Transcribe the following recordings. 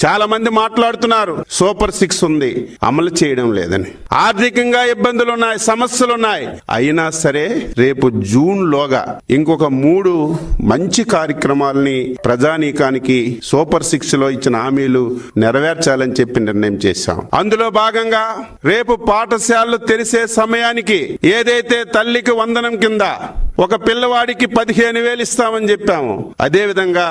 చాలా మంది మాట్లాడుతున్నారు సూపర్ 6 ఉంది, అమలు చేయడం లేదని. ఆర్థికంగా ఇబ్బందులున్నాయి, సమస్యలున్నాయి. అయినా సరే రేపు జూన్ లోగా ఇంకొక 3 మంచి కార్యక్రమాలని ప్రజానీకానికి సూపర్ 6 లో ఇచ్చిన హామీలు నెరవేర్చాలని చెప్పి నిర్ణయం చేశాం. అందులో భాగంగా రేపు పాఠశాలలు తెరిసే సమయానికి ఏదైతే తల్లికి వందనం కింద ఒక పిల్లవాడికి 15,000 ఇస్తామని చెప్పాము. అదే విధంగా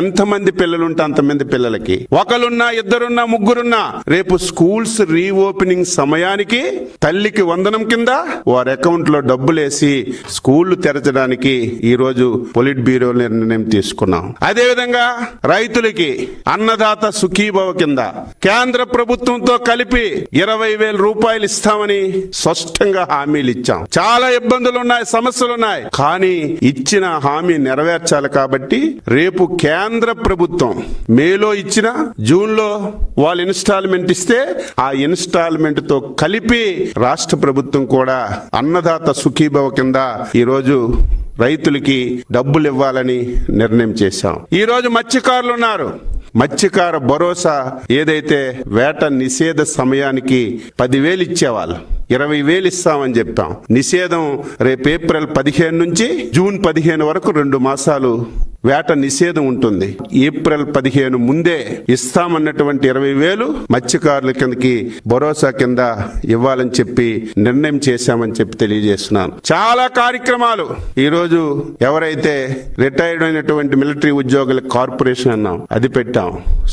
ఎంతమంది పిల్లలుంటే అంతమంది పిల్లలకి, ఒకరున్నా ఇద్దరున్నా ముగ్గురున్నా రేపు స్కూల్స్ రీఓపెనింగ్ సమయానికి తల్లికి వందనం కింద వారి అకౌంట్ లో డబ్బులేసి స్కూళ్లు తెరచడానికి ఈ రోజు పొలిట్ బ్యూరో నిర్ణయం తీసుకున్నాం. అదే విధంగా రైతులకి అన్నదాత సుఖీభవ కింద కేంద్ర ప్రభుత్వంతో కలిపి 20,000 రూపాయలు ఇస్తామని స్పష్టంగా హామీలు ఇచ్చాం. చాలా ఇబ్బందులున్నాయి, సమస్యలున్నాయి. కానీ ఇచ్చిన హామీ నెరవేర్చాలి కాబట్టి రేపు కేంద్ర ప్రభుత్వం మేలో ఇచ్చిన జూన్ లో వాళ్ళు ఇన్స్టాల్మెంట్ ఇస్తే ఆ ఇన్స్టాల్మెంట్ తో కలిపి రాష్ట్ర ప్రభుత్వం కూడా అన్నదాత సుఖీభవ కింద ఈ రోజు రైతులకి డబ్బులు ఇవ్వాలని నిర్ణయం చేశాం. ఈ రోజు మత్స్యకారులు ఉన్నారు. మత్స్యకార భరోసా ఏదైతే వేట నిషేధ సమయానికి 10,000 ఇచ్చేవాళ్ళు 20,000 ఇస్తామని చెప్పాం. నిషేధం రేపు ఏప్రిల్ 15 నుంచి జూన్ 15 వరకు 2 మాసాలు వేట నిషేధం ఉంటుంది. ఏప్రిల్ 15 ముందే ఇస్తామన్నటువంటి 20,000 మత్స్యకారుల కిందకి భరోసా కింద ఇవ్వాలని చెప్పి నిర్ణయం చేశామని చెప్పి తెలియజేస్తున్నాను. చాలా కార్యక్రమాలు ఈ రోజు ఎవరైతే రిటైర్డ్ అయినటువంటి మిలిటరీ ఉద్యోగుల కార్పొరేషన్ అన్నాం, అది పెట్టాం.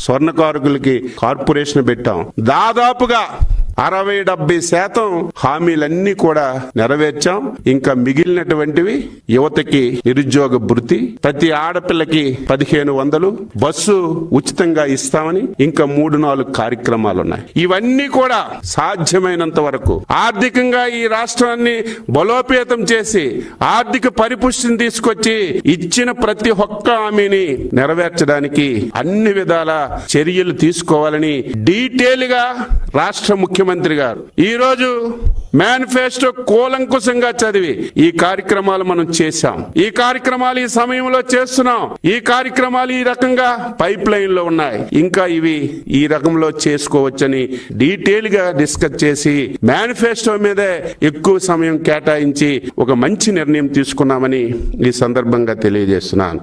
స్వర్ణకారుకులకి కార్పొరేషన్ పెట్టాం. దాదాపుగా 60-70% హామీలన్నీ కూడా నెరవేర్చాం. ఇంకా మిగిలినటువంటివి యువతకి నిరుద్యోగ భృతి, ప్రతి ఆడపిల్లకి 1,500, బస్సు ఉచితంగా ఇస్తామని ఇంకా 3-4 కార్యక్రమాలు ఉన్నాయి. ఇవన్నీ కూడా సాధ్యమైనంత వరకు ఆర్థికంగా ఈ రాష్ట్రాన్ని బలోపేతం చేసి ఆర్థిక పరిపుష్టిని తీసుకొచ్చి ఇచ్చిన ప్రతి ఒక్క హామీని నెరవేర్చడానికి అన్ని విధాల చర్యలు తీసుకోవాలని డీటెయిల్ గా రాష్ట్ర ముఖ్యమంత్రి గారు ఈ రోజు మేనిఫెస్టో కూలంకుశంగా చదివి ఈ కార్యక్రమాలు మనం చేశాం. ఈ కార్యక్రమాలు ఈ సమయంలో చేస్తున్నాం. ఈ కార్యక్రమాలు ఈ రకంగా పైప్ లైన్ లో ఉన్నాయి. ఇంకా ఇవి ఈ రకంలో చేసుకోవచ్చని డీటెయిల్ గా డిస్కస్ చేసి మేనిఫెస్టో మీదే ఎక్కువ సమయం కేటాయించి ఒక మంచి నిర్ణయం తీసుకున్నామని ఈ సందర్భంగా తెలియజేస్తున్నాను.